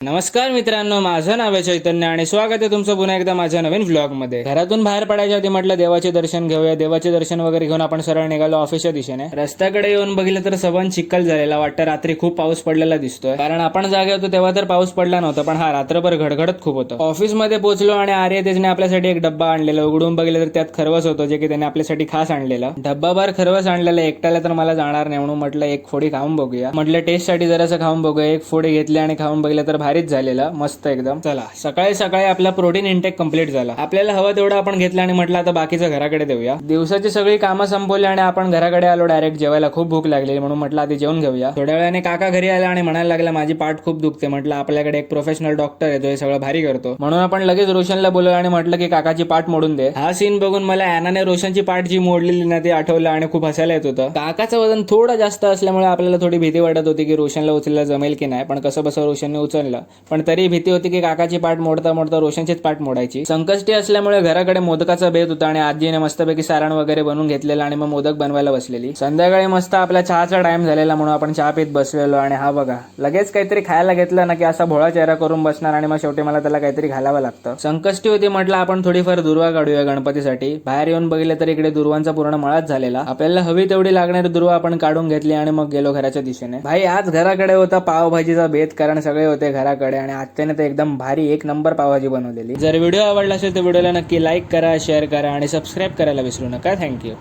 नमस्कार मित्रांनो, माझं नाव आहे चैतन्य आणि स्वागत आहे तुमचं पुन्हा एकदा माझ्या नवीन व्लॉग मध्ये. घरातून बाहेर पडायच्या आधी म्हटलं देवाचे दर्शन घेऊया. देवाचे दर्शन वगैरे घेऊन आपण सरळ निघालो ऑफिसच्या दिशेने. रस्त्याकडे येऊन बघितलं तर सबन चिखल झालेला वाटतं. रात्री खूप पाऊस पडलेला दिसतोय, कारण आपण जागे होतो तेव्हा तर पाऊस पडला नव्हता, पण हा रात्रभर घडघडत खूप होतं. ऑफिस मध्ये पोहोचलो आणि आर्य तेजने आपल्यासाठी एक डब्बा आणलेला. उघडून बघितलं तर त्यात खरवस होतं, जे की त्याने आपल्यासाठी खास आणलेलं. डब्बाभर खरवस आणलेलं. एकट्याला तर मला जाणार नाही म्हणून म्हटलं एक फोडी खाऊन बघूया. म्हटलं टेस्ट साठी जरासं खाऊन बघूया. एक फोडी घेतली आणि खाऊन बघितलं तर भारीच झालेलं, मस्त एकदम. चला, सकाळी सकाळी आपला प्रोटीन इंटेक कंप्लीट झाला. आपल्याला हवं तेवढं आपण घेतलं आणि म्हटलं आता बाकीचं घराकडे देऊया. दिवसाची सगळी कामं संपवली आणि आपण घराकडे आलो डायरेक्ट जेवायला. खूप भूक लागली म्हणून म्हटलं आधी जेवून घेऊया. थोड्या वेळाने काका घरी आला आणि म्हणायला लागला माझी पाठ खूप दुखते. म्हटलं आपल्याकडे एक प्रोफेशनल डॉक्टर आहे, जो हे सगळं भारी करतो. म्हणून आपण लगेच रोशनला बोलवलं आणि म्हटलं की काकाची पाठ मोडून दे. हा सीन बघून मला ॲनाने रोशनची पाठ जी मोडलेली ना ते आठवलं आणि खूप हसायला येत होतं. काकाचं वजन थोडं जास्त असल्यामुळे आपल्याला थोडी भीती वाटत होती की रोशनला उचलायला जमेल की नाही, पण कसं बसं रोशनने उचललं. पण तरी भीती होती की काकाची पाठ मोडता मोडता रोशनचीच पाठ मोडायची. संकष्टी असल्यामुळे घराकडे मोदकाचा बेत होता आणि आजीने मस्तपैकी सारण वगैरे बनवून घेतलेला आणि मग मोदक बनवायला बसलेली. संध्याकाळी मस्त आपल्या चहाचा टाइम झालेला म्हणून आपण चहा पीत बसलेलो आणि हा बघा लगेच काहीतरी खायला घेतलं ना की असा भोळा चेहरा करून बसणार आणि मग शेवटी मला त्याला काहीतरी घालावं लागतं. संकष्टी होती म्हटलं आपण थोडीफार दुर्वा काढूया गणपतीसाठी. बाहेर येऊन बघितलं तर इकडे दुर्वांचा पूर्ण मळाच झालेला. आपल्याला हवी तेवढी लागणारी दुर्वा आपण काढून घेतली आणि मग गेलो घराच्या दिशेने. भाई आज घराकडे होता पावभाजीचा बेत, कारण सगळे होते घराकडे आणि आत्याने तर एकदम भारी एक नंबर पावभाजी बनवलेली. जर व्हिडिओ आवडला असेल तर व्हिडिओला नक्की लाईक करा, शेअर करा आणि सबस्क्राईब करायला विसरू नका. थँक्यू.